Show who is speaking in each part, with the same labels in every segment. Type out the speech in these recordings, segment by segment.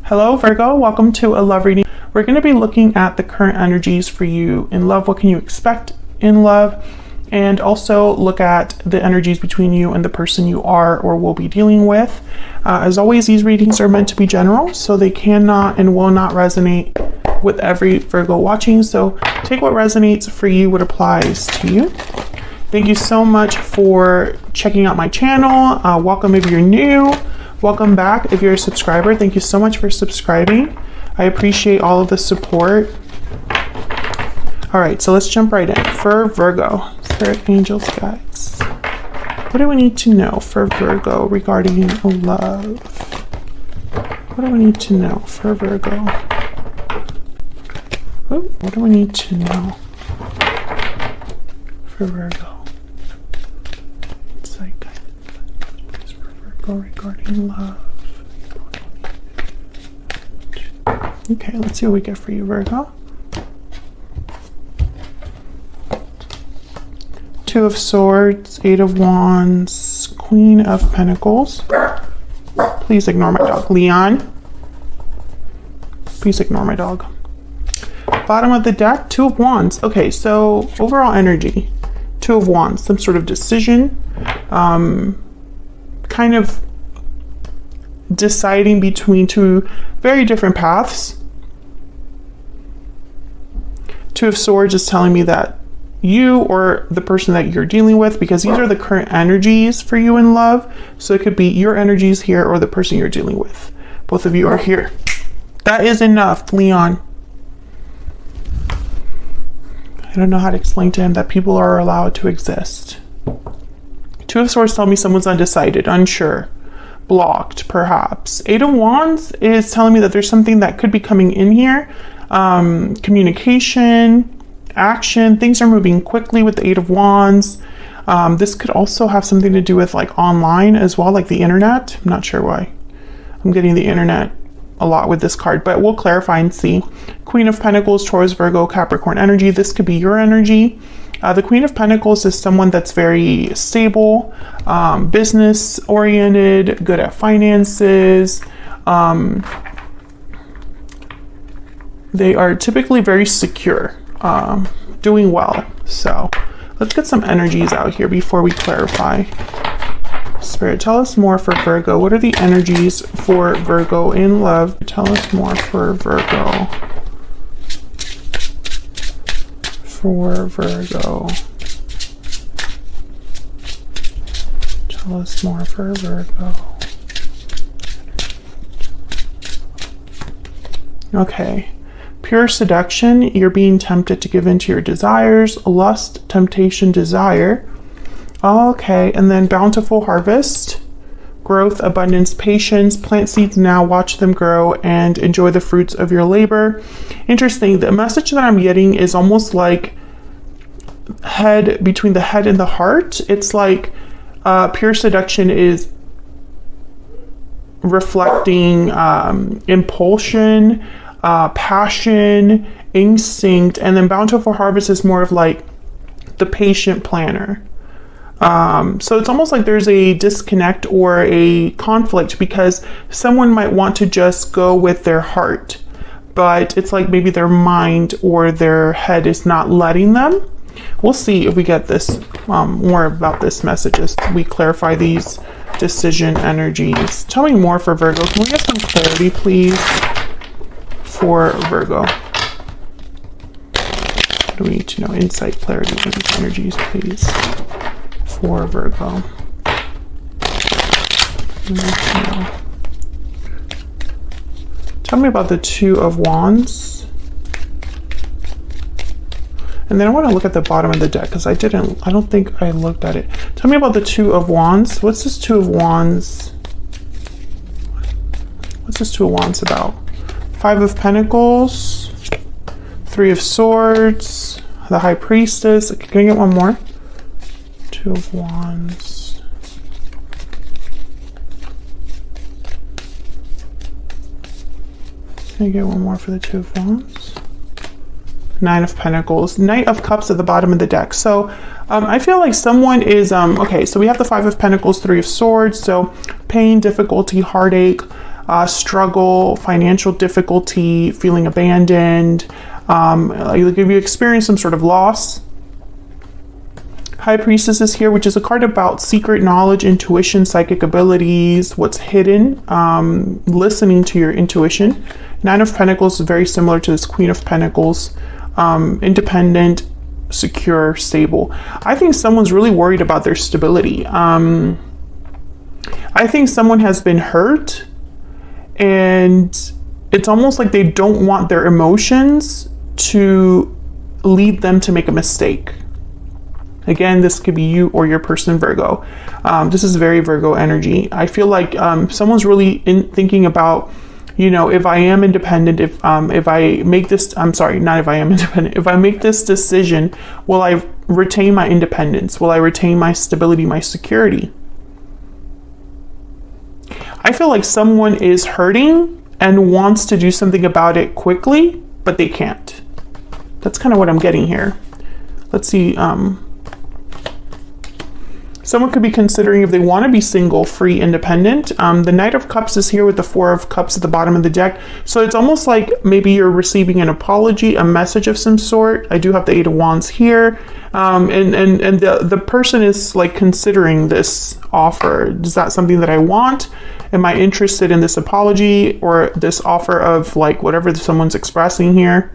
Speaker 1: Hello Virgo, welcome to a love reading. We're going to be looking at the current energies for you in love. What can you expect in love? And also look at the energies between you and the person you are or will be dealing with. As always, these readings are meant to be general, so they cannot and will not resonate with every Virgo watching. So take what resonates for you, what applies to you. Thank you so much for checking out my channel. Welcome if you're new. Welcome back if you're a subscriber. Thank you so much for subscribing. I appreciate all of the support. All right, so let's jump right in. For Virgo, Spirit, Angels, Guides. What do we need to know for Virgo regarding love? What do we need to know for Virgo? What do we need to know for Virgo? Regarding love. Okay, let's see what we get for you, Virgo. Two of Swords, Eight of Wands, Queen of Pentacles. Please ignore my dog, Leon. Please ignore my dog. Bottom of the deck, Two of Wands. Okay, so overall energy, Two of Wands, some sort of decision. Kind of deciding between two very different paths. Two of Swords is telling me that you or the person that you're dealing with, because these are the current energies for you in love. So it could be your energies here or the person you're dealing with. Both of you are here. That is enough, Leon. I don't know how to explain to him that people are allowed to exist. Two of Swords tell me someone's undecided, unsure, blocked, perhaps. Eight of Wands is telling me that there's something that could be coming in here. Communication, action, things are moving quickly with the Eight of Wands. This could also have something to do with like online as well, like the internet. I'm not sure why I'm getting the internet a lot with this card, but we'll clarify and see. Queen of Pentacles, Taurus, Virgo, Capricorn energy. This could be your energy. The Queen of Pentacles is someone that's very stable, business oriented, good at finances. They are typically very secure, doing well. So let's get some energies out here before we clarify. Spirit, tell us more for Virgo. What are the energies for Virgo in love? Tell us more for Virgo. For Virgo. Tell us more for Virgo. Okay. Pure seduction. You're being tempted to give in to your desires. Lust, temptation, desire. Okay. And then bountiful harvest. Growth, abundance, patience. Plant seeds now, watch them grow, and enjoy the fruits of your labor. Interesting. The message that I'm getting is almost like head, between the head and the heart. It's like pure seduction is reflecting impulsion, passion, instinct, and then bountiful harvest is more of like the patient planner. So it's almost like there's a disconnect or a conflict, because someone might want to just go with their heart, but it's like maybe their mind or their head is not letting them. We'll see if we get this more about this message as we clarify these decision energies. Tell me more for Virgo. Can we get some clarity, please, for Virgo? What do we need to know? Insight, clarity for these energies, please. For Virgo. Tell me about the Two of Wands. And then I want to look at the bottom of the deck, because I don't think I looked at it. Tell me about the Two of Wands. What's this Two of Wands? What's this Two of Wands about? Five of Pentacles, Three of Swords, the High Priestess. Can I get one more? Two of Wands. Can I get one more for the Two of Wands? Nine of Pentacles, Knight of Cups at the bottom of the deck. So I feel like someone is, okay, so we have the Five of Pentacles, Three of Swords. So pain, difficulty, heartache, struggle, financial difficulty, feeling abandoned, like if you experience some sort of loss. High Priestess is here, which is a card about secret knowledge, intuition, psychic abilities, what's hidden, listening to your intuition. Nine of Pentacles is very similar to this Queen of Pentacles, independent, secure, stable. I think someone's really worried about their stability. I think someone has been hurt, and it's almost like they don't want their emotions to lead them to make a mistake. Again, this could be you or your person, Virgo. This is very Virgo energy. I feel like someone's really thinking about, you know, if I am independent, if I make this, I'm sorry, not if I am independent, if I make this decision, will I retain my independence? Will I retain my stability, my security? I feel like someone is hurting and wants to do something about it quickly, but they can't. That's kind of what I'm getting here. Let's see. Someone could be considering if they want to be single, free, independent. The Knight of Cups is here with the Four of Cups at the bottom of the deck. So it's almost like maybe you're receiving an apology, a message of some sort. I do have the Eight of Wands here. And the person is like considering this offer. Is that something that I want? Am I interested in this apology or this offer of like whatever someone's expressing here?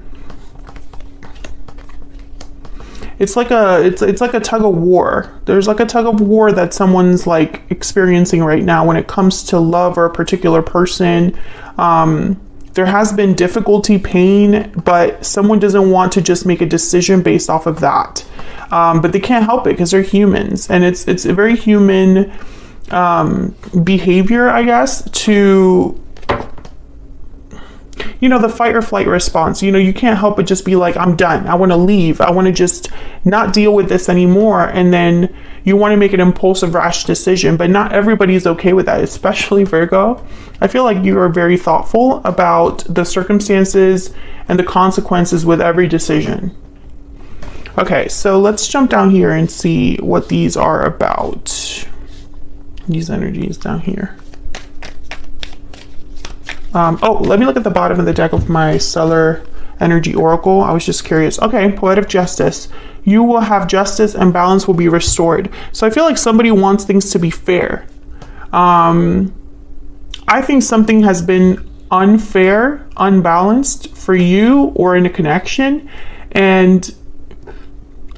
Speaker 1: It's like a tug of war. There's like a tug of war that someone's like experiencing right now when it comes to love or a particular person. There has been difficulty, pain, but someone doesn't want to just make a decision based off of that. But they can't help it because they're humans, and it's a very human behavior, I guess, to, you know, the fight or flight response. You know, you can't help but just be like, I'm done. I want to leave. I want to just not deal with this anymore. And then you want to make an impulsive, rash decision, but not everybody's okay with that, especially Virgo. I feel like you are very thoughtful about the circumstances and the consequences with every decision. Okay, so let's jump down here and see what these are about. These energies down here. Oh, let me look at the bottom of the deck of my Stellar Energy Oracle. I was just curious. Okay, Poetic Justice. You will have justice and balance will be restored. So I feel like somebody wants things to be fair. I think something has been unfair, unbalanced for you or in a connection. And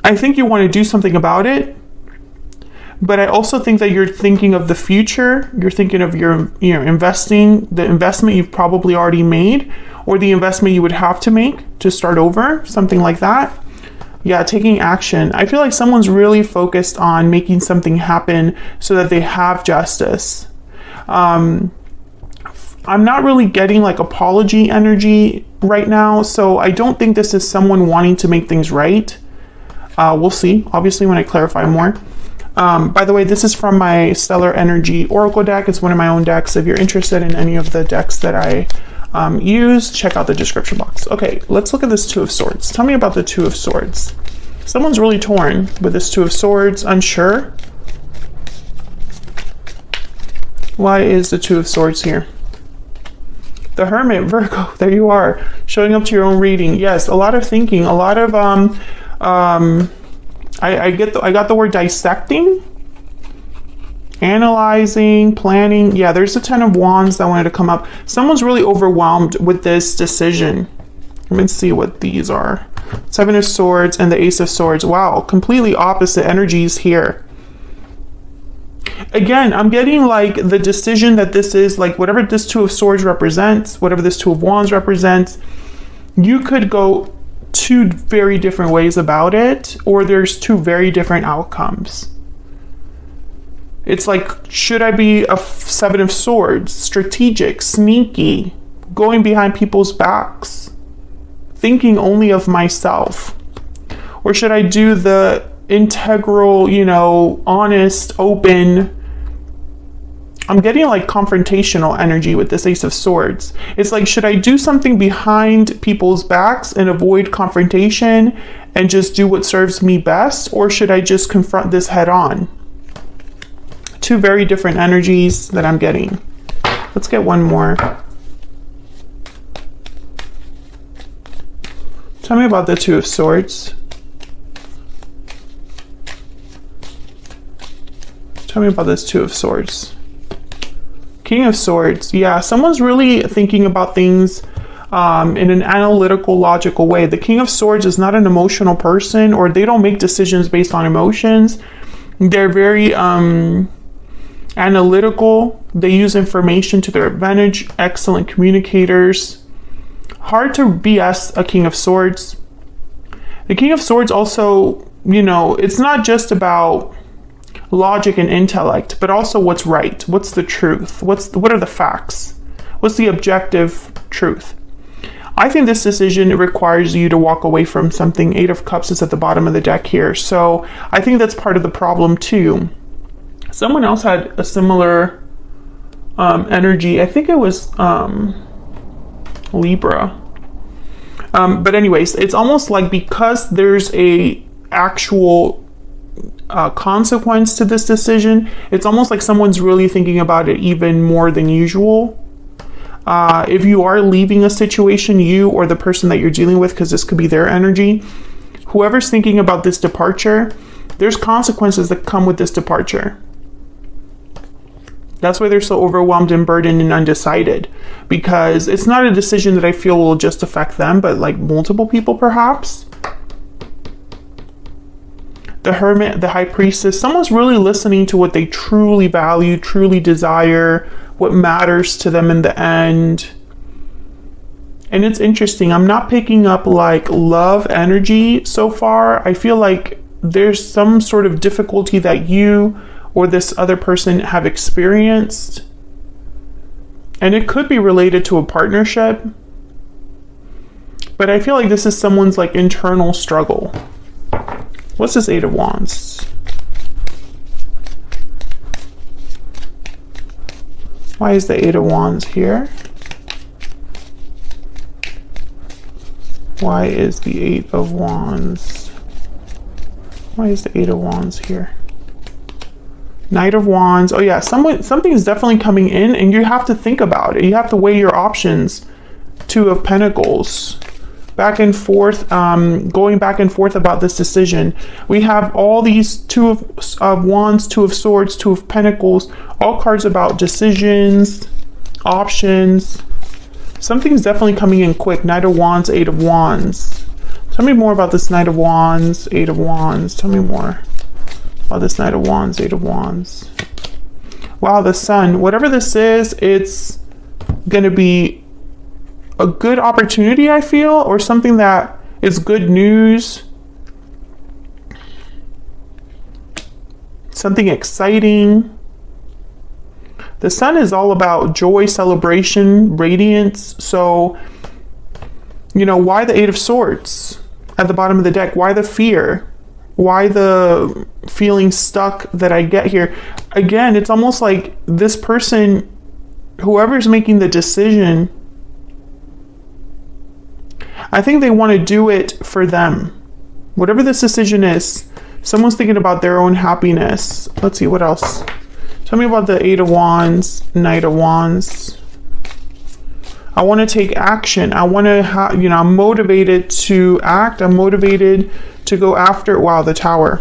Speaker 1: I think you want to do something about it. But I also think that you're thinking of the future. You're thinking of your, you know, investing, the investment you've probably already made, or the investment you would have to make to start over, something like that. Yeah, taking action. I feel like someone's really focused on making something happen so that they have justice. I'm not really getting like apology energy right now, so I don't think this is someone wanting to make things right. We'll see, obviously, when I clarify more. By the way, this is from my Stellar Energy Oracle deck. It's one of my own decks. If you're interested in any of the decks that I use, check out the description box. Okay, let's look at this Two of Swords. Tell me about the Two of Swords. Someone's really torn with this Two of Swords, unsure. Why is the Two of Swords here? The Hermit, Virgo, there you are, showing up to your own reading. Yes, a lot of thinking, a lot of I got the word dissecting, analyzing, planning. Yeah, there's the Ten of Wands that wanted to come up. Someone's really overwhelmed with this decision. Let me see what these are. Seven of Swords and the Ace of Swords. Wow, completely opposite energies here. Again, I'm getting like the decision that this is like whatever this Two of Swords represents, whatever this Two of Wands represents, you could go two very different ways about it, or there's two very different outcomes. It's like, should I be a Seven of Swords, strategic, sneaky, going behind people's backs, thinking only of myself? Or should I do the integral, you know, honest, open? I'm getting like confrontational energy with this Ace of Swords. It's like, should I do something behind people's backs and avoid confrontation and just do what serves me best? Or should I just confront this head on? Two very different energies that I'm getting. Let's get one more. Tell me about the Two of Swords. Tell me about this Two of Swords. King of Swords. Yeah, someone's really thinking about things in an analytical, logical way. The King of Swords is not an emotional person, or they don't make decisions based on emotions. They're very analytical. They use information to their advantage. Excellent communicators. Hard to BS a King of Swords. The King of Swords also, you know, it's not just about logic and intellect, but also what's right. What's the truth? What are the facts? What's the objective truth? I think this decision requires you to walk away from something. Eight of Cups is at the bottom of the deck here. So I think that's part of the problem too. Someone else had a similar energy. I think it was Libra. But anyways, it's almost like because there's a actual consequence to this decision, it's almost like someone's really thinking about it even more than usual. If you are leaving a situation, you or the person that you're dealing with, because this could be their energy, whoever's thinking about this departure, there's consequences that come with this departure. That's why they're so overwhelmed and burdened and undecided, because it's not a decision that I feel will just affect them, but like multiple people perhaps. The Hermit, the High Priestess, someone's really listening to what they truly value, truly desire, what matters to them in the end. And it's interesting, I'm not picking up like love energy so far. I feel like there's some sort of difficulty that you or this other person have experienced, and it could be related to a partnership, but I feel like this is someone's like internal struggle. What's this Eight of Wands? Why is the Eight of Wands here? Why is the Eight of Wands? Why is the Eight of Wands here? Knight of Wands. Oh yeah, something is definitely coming in, and you have to think about it. You have to weigh your options. Two of Pentacles. Back and forth, going back and forth about this decision. We have all these Two of Wands, Two of Swords, Two of Pentacles, all cards about decisions, options. Something's definitely coming in quick. Knight of Wands, Eight of Wands. Tell me more about this Knight of Wands, Eight of Wands. Tell me more about this Knight of Wands, Eight of Wands. Wow, the Sun. Whatever this is, it's going to be a good opportunity, I feel, or something that is good news. Something exciting. The Sun is all about joy, celebration, radiance. So, you know, why the Eight of Swords at the bottom of the deck? Why the fear? Why the feeling stuck that I get here? Again, it's almost like this person, whoever's making the decision, I think they want to do it for them. Whatever this decision is, someone's thinking about their own happiness. Let's see, what else? Tell me about the Eight of Wands, Knight of Wands. I want to take action. I want to have, you know, I'm motivated to act. I'm motivated to go after, wow, the Tower.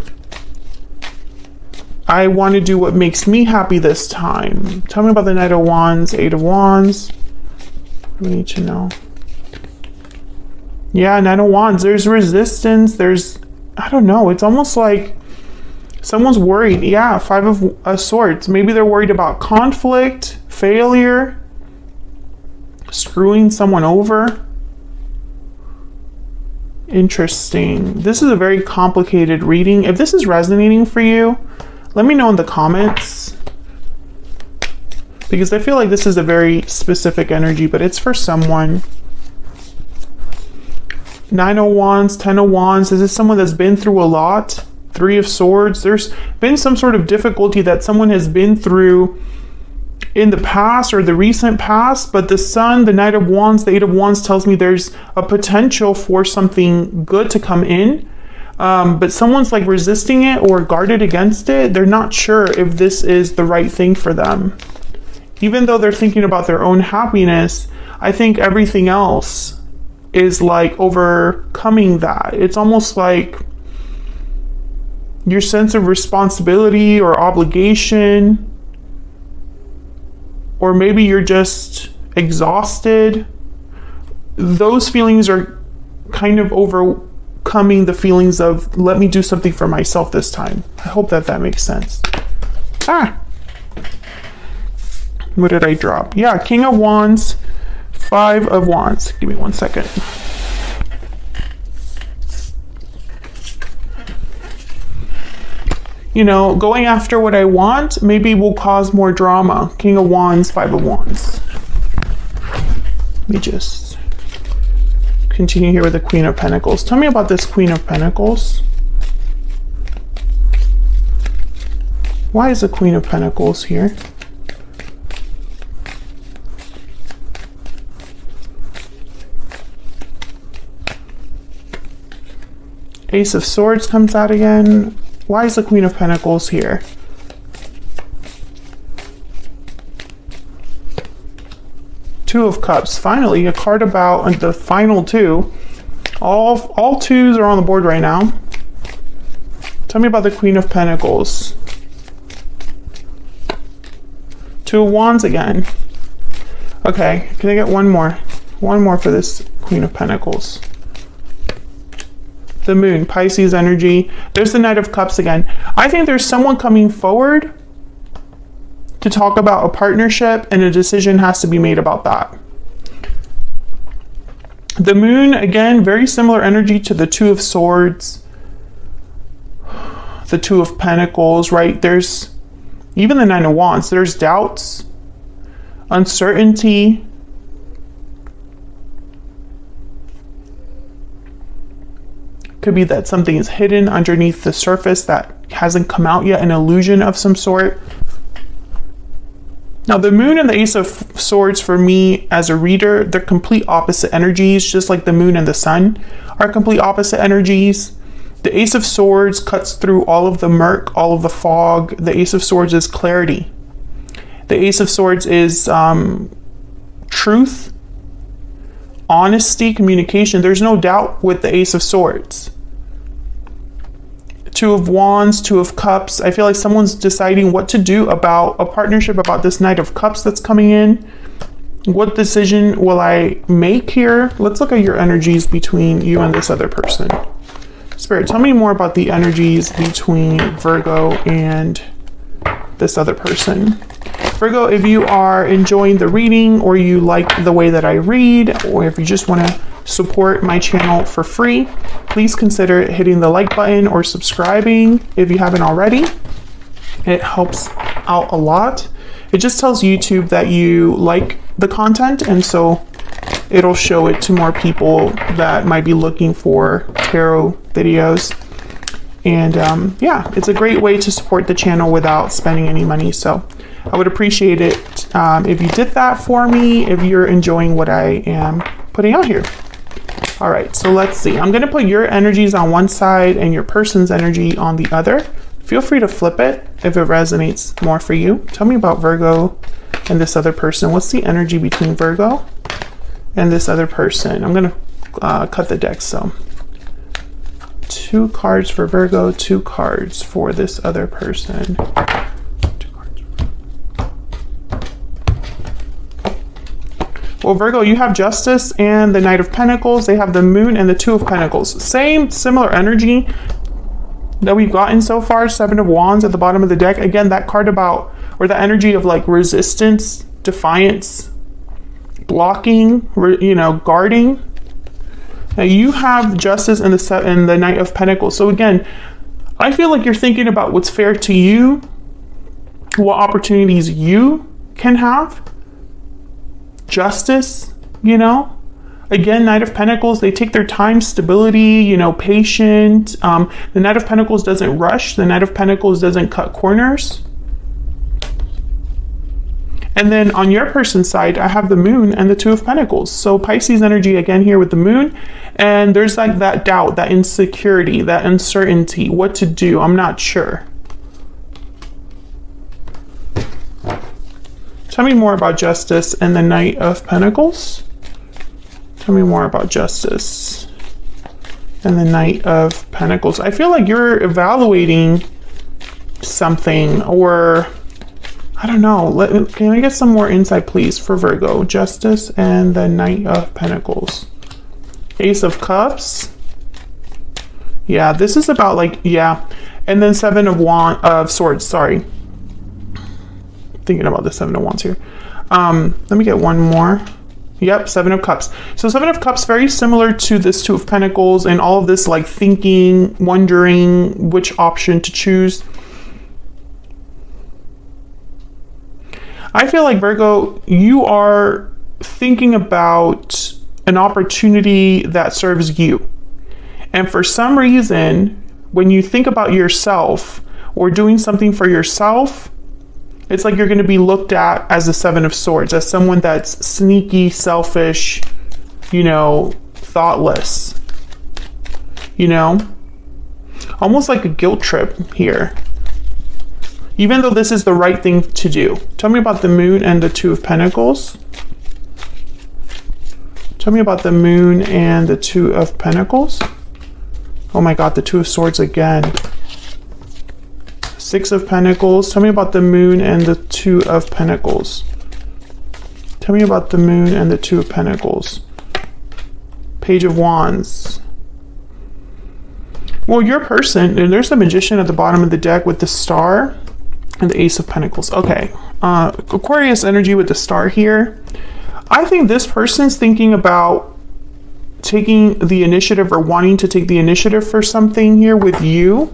Speaker 1: I want to do what makes me happy this time. Tell me about the Knight of Wands, Eight of Wands. We need to know. Yeah, Knight of Wands. There's resistance. There's, I don't know. It's almost like someone's worried. Yeah, Five of Swords. Maybe they're worried about conflict, failure, screwing someone over. Interesting. This is a very complicated reading. If this is resonating for you, let me know in the comments, because I feel like this is a very specific energy, but it's for someone. Nine of Wands, Ten of Wands. Is this someone that's been through a lot? Three of Swords. There's been some sort of difficulty that someone has been through in the past or the recent past, but the Sun, the Knight of Wands, the Eight of Wands tells me there's a potential for something good to come in, but someone's like resisting it or guarded against it. They're not sure if this is the right thing for them. even though they're thinking about their own happiness, I think everything else is like overcoming that. It's almost like your sense of responsibility or obligation, or maybe you're just exhausted. Those feelings are kind of overcoming the feelings of, let me do something for myself this time. I hope that that makes sense. What did I drop? Yeah, King of Wands, Five of Wands. Give me 1 second. You know, going after what I want maybe will cause more drama. King of Wands, Five of Wands. Let me just continue here with the Queen of Pentacles. Tell me about this Queen of Pentacles. Why is the Queen of Pentacles here? Ace of Swords comes out again. Why is the Queen of Pentacles here? Two of Cups. Finally, a card about the final two. All twos are on the board right now. Tell me about the Queen of Pentacles. Two of Wands again. Okay, can I get one more? One more for this Queen of Pentacles. The Moon, Pisces energy. There's the Knight of Cups again. I think there's someone coming forward to talk about a partnership, and a decision has to be made about that. The Moon, again, very similar energy to the Two of Swords, the Two of Pentacles, right? There's even the Nine of Wands. There's doubts, uncertainty. Could be that something is hidden underneath the surface that hasn't come out yet, an illusion of some sort. Now, the Moon and the Ace of Swords, for me as a reader, they're complete opposite energies, just like the Moon and the Sun are complete opposite energies. The Ace of Swords cuts through all of the murk, all of the fog. The Ace of Swords is clarity. The Ace of Swords is truth, honesty, communication. There's no doubt with the Ace of Swords. Two of Wands, Two of Cups. I feel like someone's deciding what to do about a partnership, about this Knight of Cups that's coming in. What decision will I make here? Let's look at your energies between you and this other person. Spirit, tell me more about the energies between Virgo and this other person. Virgo, if you are enjoying the reading, or you like the way that I read, or if you just want to support my channel for free, please consider hitting the like button or subscribing if you haven't already. It helps out a lot. It just tells YouTube that you like the content, and so it'll show it to more people that might be looking for tarot videos. And yeah, it's a great way to support the channel without spending any money. So I would appreciate it if you did that for me, if you're enjoying what I am putting out here. All right, so let's see. I'm going to put your energies on one side and your person's energy on the other. Feel free to flip it if it resonates more for you. Tell me about Virgo and this other person. What's the energy between Virgo and this other person? I'm going to cut the deck. So 2 cards for Virgo, 2 cards for this other person. Well, Virgo, you have Justice and the Knight of Pentacles. They have the Moon and the Two of Pentacles. Similar energy that we've gotten so far. 7 of Wands at the bottom of the deck. Again, that card about, or the energy of like resistance, defiance, blocking, you know, guarding. Now you have Justice and the Knight of Pentacles. So again, I feel like you're thinking about what's fair to you, what opportunities you can have. Justice, you know, again, Knight of Pentacles, they take their time, stability, you know, patient. The Knight of Pentacles doesn't rush. The Knight of Pentacles doesn't cut corners. And then on your person's side, I have the Moon and the Two of Pentacles. So Pisces energy again here with the Moon. And there's like that doubt, that insecurity, that uncertainty, what to do. I'm not sure. Tell me more about Justice and the Knight of Pentacles. Tell me more about Justice and the Knight of Pentacles. I feel like you're evaluating something, or I don't know. Can I get some more insight, please, for Virgo? Justice and the Knight of Pentacles. Ace of Cups. Yeah, this is about like, yeah. And then Seven of Swords, sorry. Thinking about the Seven of Wands here. Let me get one more. Yep, Seven of Cups. So Seven of Cups, very similar to this Two of Pentacles and all of this like thinking, wondering which option to choose. I feel like Virgo, you are thinking about an opportunity that serves you. And for some reason, when you think about yourself or doing something for yourself, it's like you're going to be looked at as the Seven of Swords, as someone that's sneaky, selfish, you know, thoughtless, you know, almost like a guilt trip here. Even though this is the right thing to do. Tell me about the Moon and the Two of Pentacles. Tell me about the Moon and the Two of Pentacles. Oh my God, the Two of Swords again. Six of Pentacles. Tell me about the Moon and the Two of Pentacles. Tell me about the Moon and the Two of Pentacles. Page of Wands. Well, your person, and there's the Magician at the bottom of the deck with the Star and the Ace of Pentacles. Okay. Aquarius energy with the Star here. I think this person's thinking about taking the initiative or wanting to take the initiative for something here with you.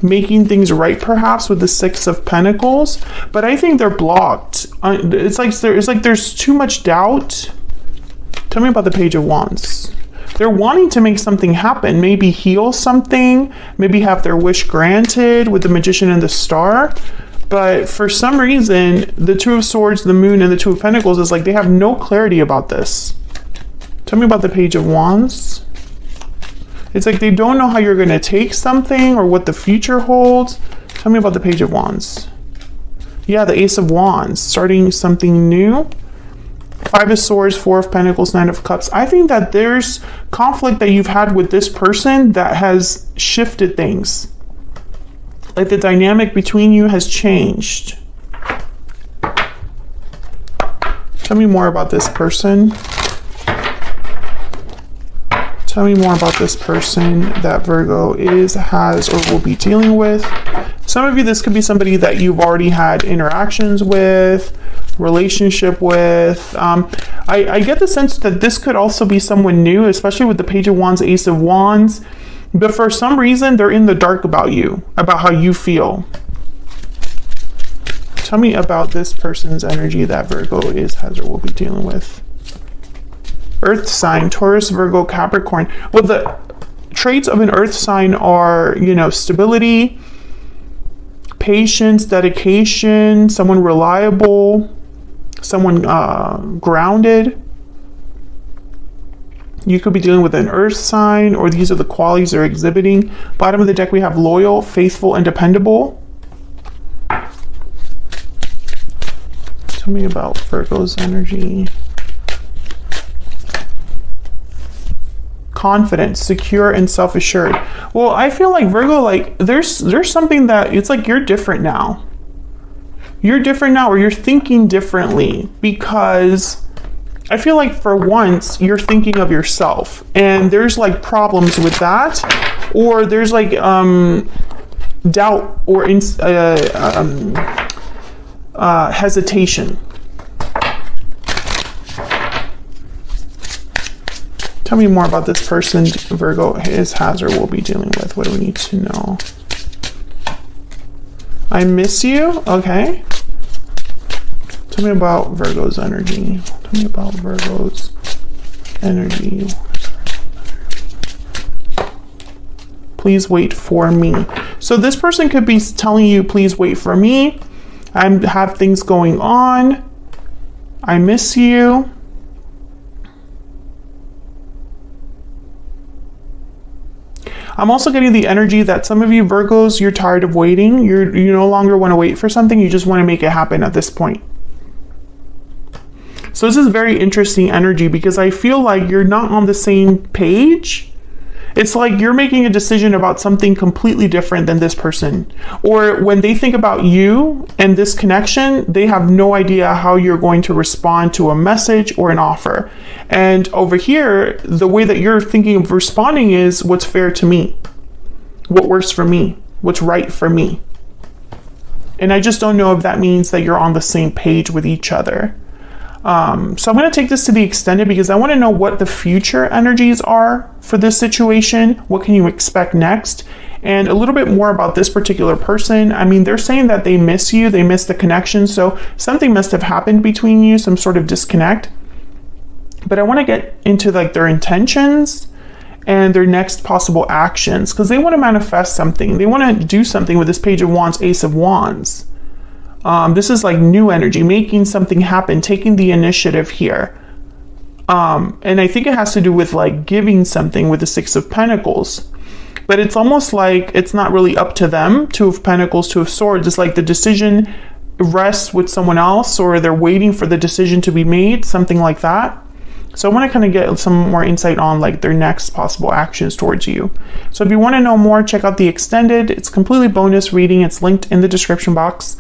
Speaker 1: Making things right perhaps with the Six of Pentacles. But I think they're blocked. It's like there's too much doubt. Tell me about the Page of Wands. They're wanting to make something happen, maybe heal something, maybe have their wish granted with the Magician and the Star. But for some reason, the Two of Swords, the Moon, and the Two of Pentacles is like they have no clarity about this. Tell me about the Page of Wands. It's like they don't know how you're going to take something or what the future holds. Tell me about the Page of Wands. Yeah, the Ace of Wands, starting something new. Five of Swords, Four of Pentacles, Nine of Cups. I think that there's conflict that you've had with this person that has shifted things. Like the dynamic between you has changed. Tell me more about this person. Tell me more about this person that Virgo has, or will be dealing with. Some of you, this could be somebody that you've already had interactions with, relationship with. I get the sense that this could also be someone new, especially with the Page of Wands, Ace of Wands. But for some reason, they're in the dark about you, about how you feel. Tell me about this person's energy that Virgo has, or will be dealing with. Earth sign, Taurus, Virgo, Capricorn. Well, the traits of an earth sign are, you know, stability, patience, dedication, someone reliable, someone grounded. You could be dealing with an earth sign, or these are the qualities they're exhibiting. Bottom of the deck, we have loyal, faithful, and dependable. Tell me about Virgo's energy. Confident, secure, and self-assured. Well, I feel like Virgo, like there's something that it's like you're different now. You're different now, or you're thinking differently, because I feel like for once you're thinking of yourself, and there's like problems with that, or there's like doubt or hesitation. Tell me more about this person Virgo has, or will be dealing with. What do we need to know? I miss you. Okay. Tell me about Virgo's energy. Tell me about Virgo's energy. Please wait for me. So this person could be telling you, please wait for me. I have things going on. I miss you. I'm also getting the energy that some of you Virgos, you're tired of waiting. You no longer want to wait for something. You just want to make it happen at this point. So this is very interesting energy because I feel like you're not on the same page. It's like you're making a decision about something completely different than this person. Or when they think about you and this connection, they have no idea how you're going to respond to a message or an offer. And over here, the way that you're thinking of responding is what's fair to me, what works for me, what's right for me. And I just don't know if that means that you're on the same page with each other. So I'm going to take this to the extended because I want to know what the future energies are for this situation. What can you expect next? And a little bit more about this particular person. I mean, they're saying that they miss you. They miss the connection. So something must have happened between you, some sort of disconnect. But I want to get into like their intentions and their next possible actions because they want to manifest something. They want to do something with this Page of Wands, Ace of Wands. This is like new energy, making something happen, taking the initiative here. And I think it has to do with like giving something with the Six of Pentacles. But it's almost like it's not really up to them. Two of Pentacles, Two of Swords. It's like the decision rests with someone else or they're waiting for the decision to be made, something like that. So I want to kind of get some more insight on like their next possible actions towards you. So if you want to know more, check out the extended. It's completely bonus reading. It's linked in the description box.